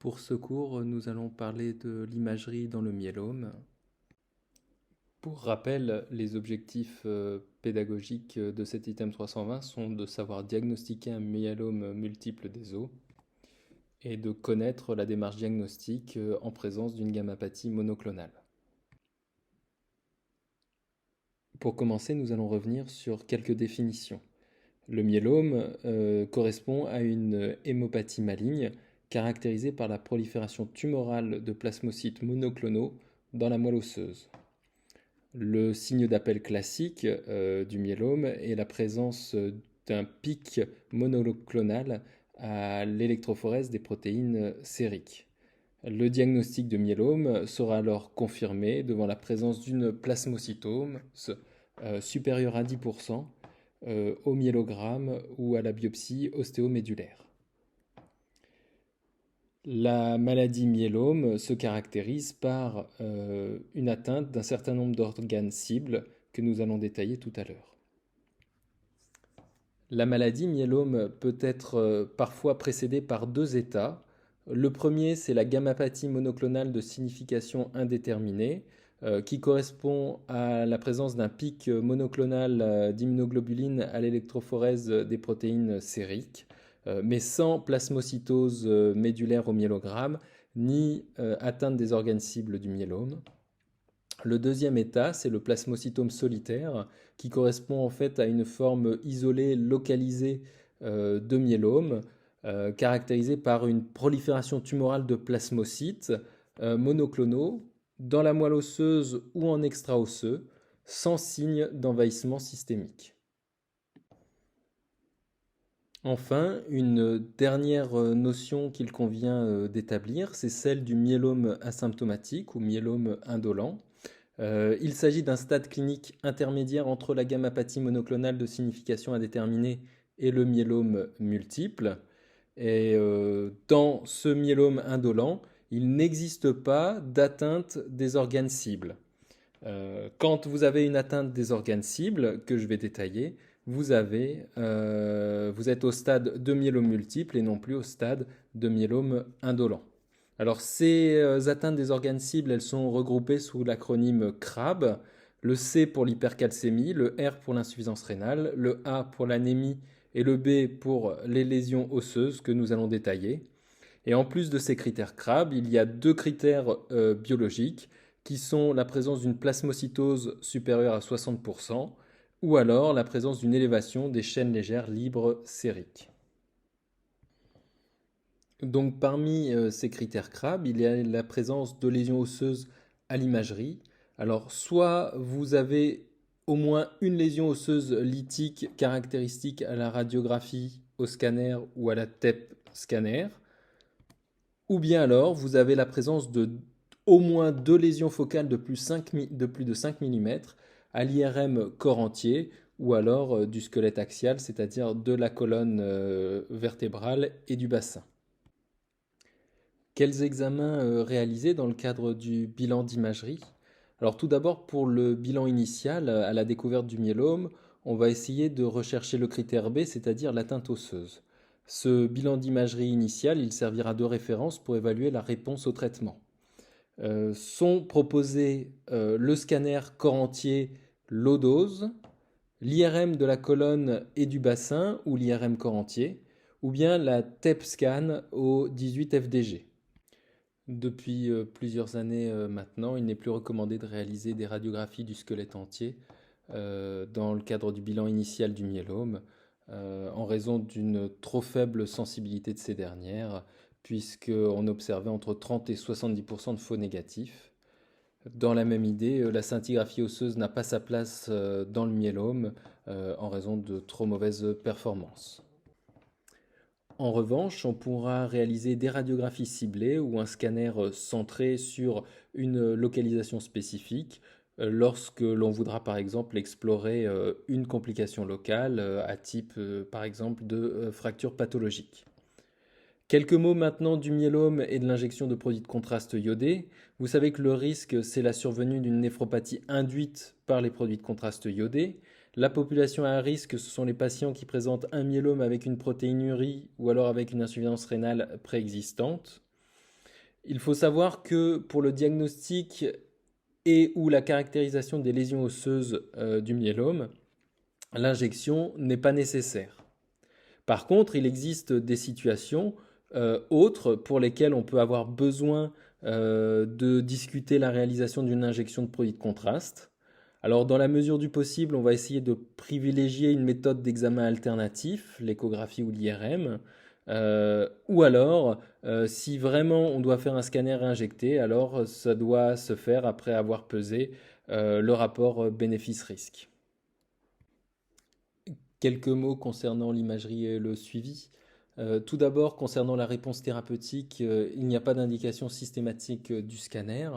Pour ce cours, nous allons parler de l'imagerie dans le myélome. Pour rappel, les objectifs pédagogiques de cet item 320 sont de savoir diagnostiquer un myélome multiple des os et de connaître la démarche diagnostique en présence d'une gammapathie monoclonale. Pour commencer, nous allons revenir sur quelques définitions. Le myélome correspond à une hémopathie maligne caractérisée par la prolifération tumorale de plasmocytes monoclonaux dans la moelle osseuse. Le signe d'appel classique du myélome est la présence d'un pic monoclonal à l'électrophorèse des protéines sériques. Le diagnostic de myélome sera alors confirmé devant la présence d'une plasmocytome supérieure à 10% au myélogramme ou à la biopsie ostéomédulaire. La maladie myélome se caractérise par une atteinte d'un certain nombre d'organes cibles que nous allons détailler tout à l'heure. La maladie myélome peut être parfois précédée par deux états. Le premier, c'est la gammapathie monoclonale de signification indéterminée, qui correspond à la présence d'un pic monoclonal d'immunoglobuline à l'électrophorèse des protéines sériques, mais sans plasmocytose médulaire au myélogramme, ni atteinte des organes cibles du myélome. Le deuxième état, c'est le plasmocytome solitaire, qui correspond en fait à une forme isolée, localisée de myélome, caractérisée par une prolifération tumorale de plasmocytes monoclonaux dans la moelle osseuse ou en extra-osseux, sans signe d'envahissement systémique. Enfin, une dernière notion qu'il convient d'établir, c'est celle du myélome asymptomatique ou myélome indolent. Il s'agit d'un stade clinique intermédiaire entre la gammapathie monoclonale de signification indéterminée et le myélome multiple. Et dans ce myélome indolent, il n'existe pas d'atteinte des organes cibles. Quand vous avez une atteinte des organes cibles, que je vais détailler, vous êtes au stade de myélome multiple et non plus au stade de myélome indolent. Alors ces atteintes des organes cibles, elles sont regroupées sous l'acronyme CRAB, le C pour l'hypercalcémie, le R pour l'insuffisance rénale, le A pour l'anémie et le B pour les lésions osseuses que nous allons détailler. Et en plus de ces critères CRAB, il y a deux critères biologiques qui sont la présence d'une plasmocytose supérieure à 60% ou alors la présence d'une élévation des chaînes légères libres sériques. Donc parmi ces critères CRAB, il y a la présence de lésions osseuses à l'imagerie. Alors soit vous avez au moins une lésion osseuse lithique caractéristique à la radiographie, au scanner ou à la TEP scanner, ou bien alors vous avez la présence de au moins deux lésions focales de plus de 5 mm à l'IRM corps entier ou alors du squelette axial, c'est-à-dire de la colonne vertébrale et du bassin. Quels examens réaliser dans le cadre du bilan d'imagerie? Alors tout d'abord, pour le bilan initial, à la découverte du myélome, on va essayer de rechercher le critère B, c'est-à-dire l'atteinte osseuse. Ce bilan d'imagerie initial, il servira de référence pour évaluer la réponse au traitement. Sont proposés le scanner corps entier low dose, l'IRM de la colonne et du bassin ou l'IRM corps entier, ou bien la TEP scan au 18 FDG. Depuis plusieurs années maintenant, il n'est plus recommandé de réaliser des radiographies du squelette entier dans le cadre du bilan initial du myélome, en raison d'une trop faible sensibilité de ces dernières, puisqu'on observait entre 30 et 70% de faux négatifs. Dans la même idée, la scintigraphie osseuse n'a pas sa place dans le myélome en raison de trop mauvaises performances. En revanche, on pourra réaliser des radiographies ciblées ou un scanner centré sur une localisation spécifique lorsque l'on voudra par exemple explorer une complication locale à type par exemple de fracture pathologique. Quelques mots maintenant du myélome et de l'injection de produits de contraste iodés. Vous savez que le risque, c'est la survenue d'une néphropathie induite par les produits de contraste iodés. La population à risque, ce sont les patients qui présentent un myélome avec une protéinurie ou alors avec une insuffisance rénale préexistante. Il faut savoir que pour le diagnostic et ou la caractérisation des lésions osseuses du myélome, l'injection n'est pas nécessaire. Par contre, il existe des situations autres pour lesquelles on peut avoir besoin de discuter la réalisation d'une injection de produit de contraste. Alors, dans la mesure du possible, on va essayer de privilégier une méthode d'examen alternatif, l'échographie ou l'IRM, ou alors, si vraiment on doit faire un scanner injecté, alors ça doit se faire après avoir pesé le rapport bénéfice-risque. Quelques mots concernant l'imagerie et le suivi. Tout d'abord, concernant la réponse thérapeutique, il n'y a pas d'indication systématique du scanner.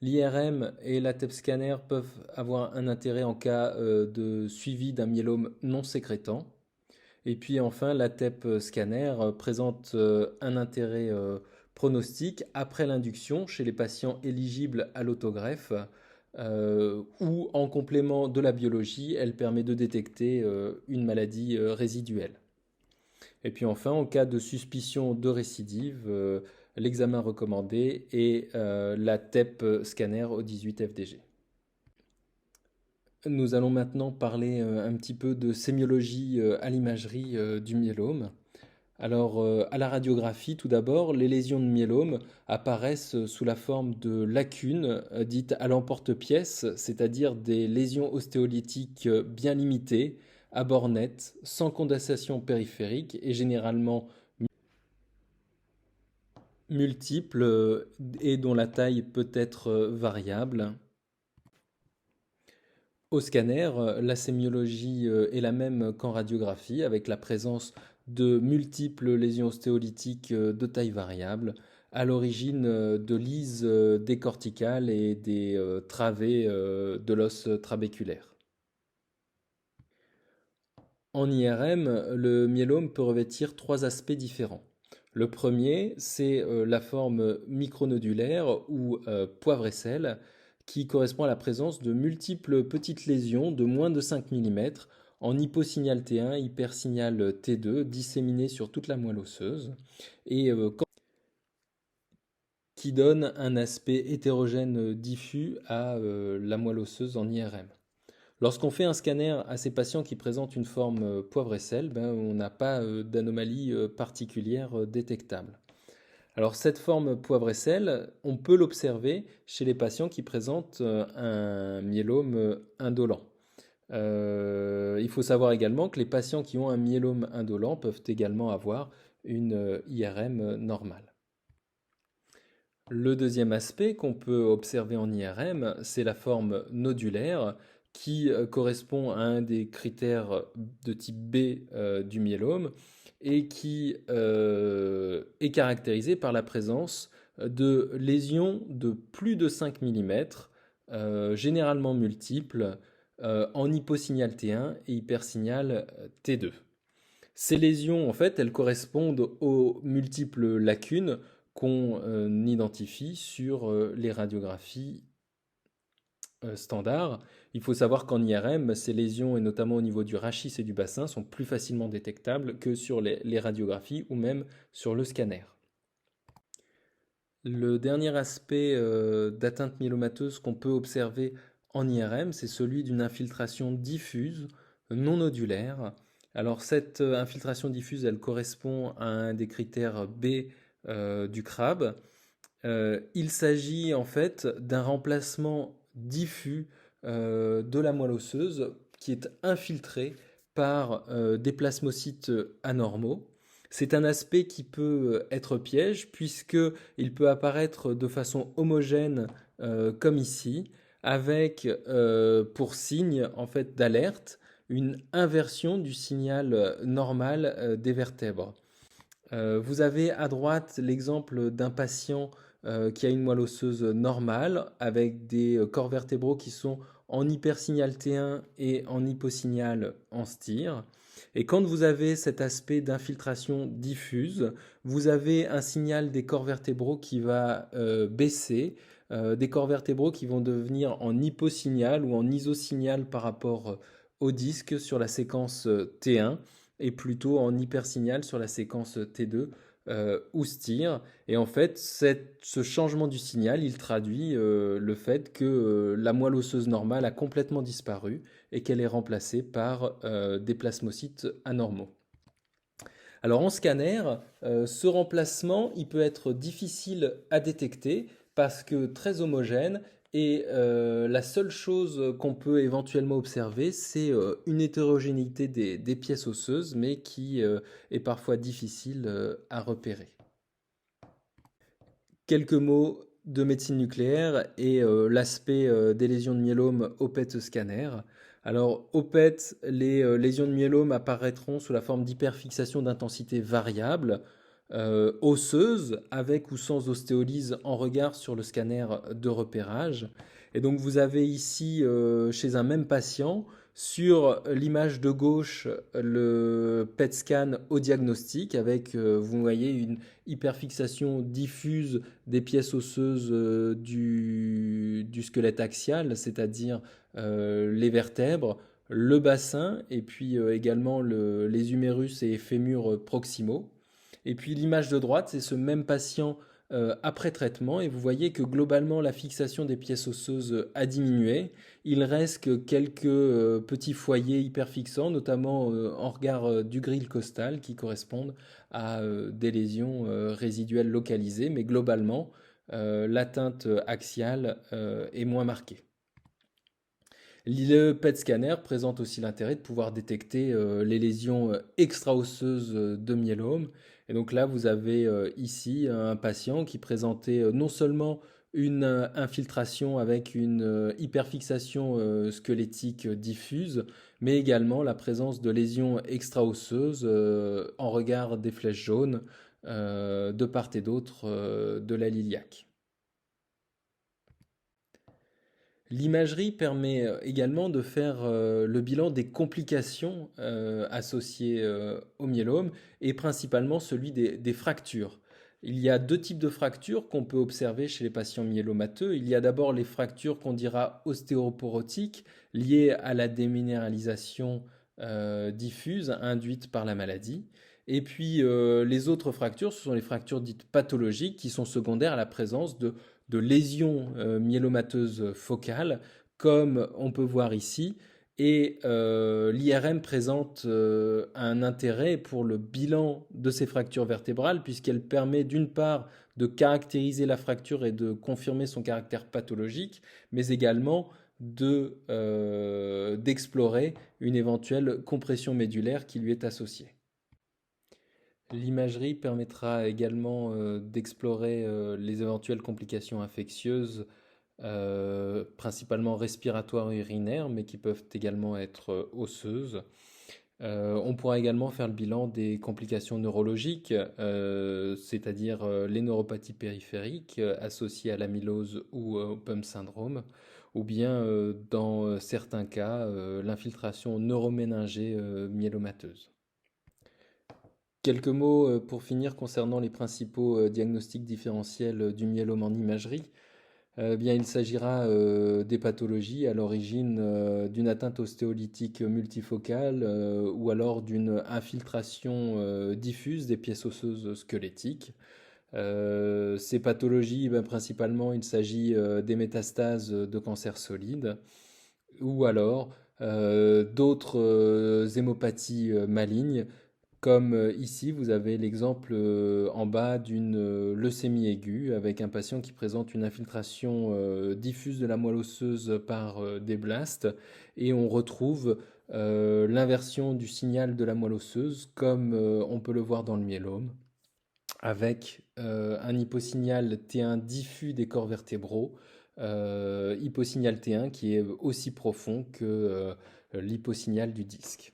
L'IRM et la TEP scanner peuvent avoir un intérêt en cas de suivi d'un myélome non sécrétant. Et puis enfin, la TEP scanner présente un intérêt pronostic après l'induction chez les patients éligibles à l'autogreffe ou en complément de la biologie, elle permet de détecter une maladie résiduelle. Et puis enfin, en cas de suspicion de récidive, l'examen recommandé est la TEP scanner au 18 FDG. Nous allons maintenant parler un petit peu de sémiologie à l'imagerie du myélome. Alors, à la radiographie, tout d'abord, les lésions de myélome apparaissent sous la forme de lacunes dites à l'emporte-pièce, c'est-à-dire des lésions ostéolytiques bien limitées, à bord net, sans condensation périphérique et généralement multiples et dont la taille peut être variable. Au scanner, la sémiologie est la même qu'en radiographie, avec la présence de multiples lésions ostéolytiques de taille variable, à l'origine de lises décorticales et des travées de l'os trabéculaire. En IRM, le myélome peut revêtir trois aspects différents. Le premier, c'est la forme micronodulaire ou poivre et sel, qui correspond à la présence de multiples petites lésions de moins de 5 mm en hyposignal T1, hypersignal T2, disséminées sur toute la moelle osseuse, et qui donne un aspect hétérogène diffus à la moelle osseuse en IRM. Lorsqu'on fait un scanner à ces patients qui présentent une forme poivre et sel, ben, on n'a pas d'anomalie particulière détectable. Alors cette forme poivre et sel, on peut l'observer chez les patients qui présentent un myélome indolent. Il faut savoir également que les patients qui ont un myélome indolent peuvent également avoir une IRM normale. Le deuxième aspect qu'on peut observer en IRM, c'est la forme nodulaire qui correspond à un des critères de type B du myélome et qui est caractérisé par la présence de lésions de plus de 5 mm, généralement multiples, en hyposignal T1 et hypersignal T2. Ces lésions, en fait, elles correspondent aux multiples lacunes qu'on identifie sur les radiographies standards. Il faut savoir qu'en IRM, ces lésions, et notamment au niveau du rachis et du bassin, sont plus facilement détectables que sur les radiographies ou même sur le scanner. Le dernier aspect d'atteinte myélomateuse qu'on peut observer en IRM, c'est celui d'une infiltration diffuse, non nodulaire. Alors cette infiltration diffuse, elle correspond à un des critères B du crabe. Il s'agit en fait d'un remplacement diffus de la moelle osseuse qui est infiltré par des plasmocytes anormaux. C'est un aspect qui peut être piège puisqu'il peut apparaître de façon homogène comme ici, avec pour signe en fait d'alerte une inversion du signal normal des vertèbres. Vous avez à droite l'exemple d'un patient qui a une moelle osseuse normale avec des corps vertébraux qui sont en hypersignal T1 et en hyposignal en STIR. Et quand vous avez cet aspect d'infiltration diffuse, vous avez un signal des corps vertébraux qui va baisser, des corps vertébraux qui vont devenir en hyposignal ou en isosignal par rapport au disque sur la séquence T1 et plutôt en hypersignal sur la séquence T2 ou STIR. Et en fait, ce changement du signal, il traduit le fait que la moelle osseuse normale a complètement disparu et qu'elle est remplacée par des plasmocytes anormaux. Alors en scanner, ce remplacement, il peut être difficile à détecter parce que très homogène et la seule chose qu'on peut éventuellement observer, c'est une hétérogénéité des pièces osseuses, mais qui est parfois difficile à repérer. Quelques mots de médecine nucléaire et l'aspect des lésions de myélome au PET scanner. Alors, au PET, les lésions de myélome apparaîtront sous la forme d'hyperfixation d'intensité variable, osseuse, avec ou sans ostéolyse en regard sur le scanner de repérage. Et donc, vous avez ici, chez un même patient, sur l'image de gauche, le PET scan au diagnostic, avec, vous voyez, une hyperfixation diffuse des pièces osseuses du squelette axial, c'est-à-dire les vertèbres, le bassin et puis également les humérus et fémurs proximaux. Et puis l'image de droite, c'est ce même patient après traitement et vous voyez que globalement la fixation des pièces osseuses a diminué. Il reste que quelques petits foyers hyperfixants, notamment en regard du grille costal qui correspondent à des lésions résiduelles localisées, mais globalement l'atteinte axiale est moins marquée. Le PET scanner présente aussi l'intérêt de pouvoir détecter les lésions extra-osseuses de myélome. Et donc là, vous avez ici un patient qui présentait non seulement une infiltration avec une hyperfixation squelettique diffuse, mais également la présence de lésions extra-osseuses en regard des flèches jaunes de part et d'autre de la iliaque. L'imagerie permet également de faire le bilan des complications associées au myélome et principalement celui des fractures. Il y a deux types de fractures qu'on peut observer chez les patients myélomateux. Il y a d'abord les fractures qu'on dira ostéoporotiques liées à la déminéralisation diffuse induite par la maladie. Et puis les autres fractures, ce sont les fractures dites pathologiques qui sont secondaires à la présence de lésions myélomateuses focales, comme on peut voir ici. Et l'IRM présente un intérêt pour le bilan de ces fractures vertébrales, puisqu'elle permet d'une part de caractériser la fracture et de confirmer son caractère pathologique, mais également d'explorer une éventuelle compression médulaire qui lui est associée. L'imagerie permettra également d'explorer les éventuelles complications infectieuses, principalement respiratoires et urinaires, mais qui peuvent également être osseuses. On pourra également faire le bilan des complications neurologiques, c'est-à-dire les neuropathies périphériques associées à l'amylose ou au PUM syndrome, ou bien dans certains cas l'infiltration neuroméningée myélomateuse. Quelques mots pour finir concernant les principaux diagnostics différentiels du myélome en imagerie. Bien, il s'agira des pathologies à l'origine d'une atteinte ostéolytique multifocale ou alors d'une infiltration diffuse des pièces osseuses squelettiques. Ces pathologies, ben, principalement, il s'agit des métastases de cancer solide ou alors d'autres hémopathies malignes comme ici, vous avez l'exemple en bas d'une leucémie aiguë avec un patient qui présente une infiltration diffuse de la moelle osseuse par des blastes et on retrouve l'inversion du signal de la moelle osseuse comme on peut le voir dans le myélome avec un hyposignal T1 diffus des corps vertébraux, hyposignal T1 qui est aussi profond que l'hyposignal du disque.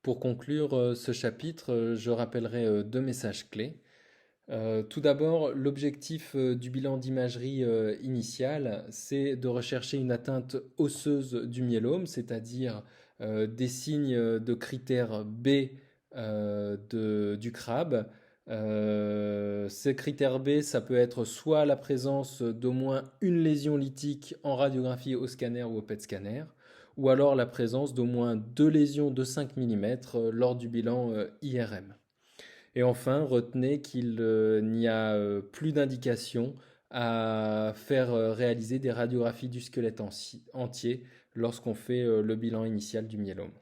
Pour conclure ce chapitre, je rappellerai deux messages clés. Tout d'abord, l'objectif du bilan d'imagerie initial, c'est de rechercher une atteinte osseuse du myélome, c'est-à-dire des signes de critères B du crabe. Ces critères B, ça peut être soit la présence d'au moins une lésion lytique en radiographie au scanner ou au PET scanner, ou alors la présence d'au moins deux lésions de 5 mm lors du bilan IRM. Et enfin, retenez qu'il n'y a plus d'indication à faire réaliser des radiographies du squelette entier lorsqu'on fait le bilan initial du myélome.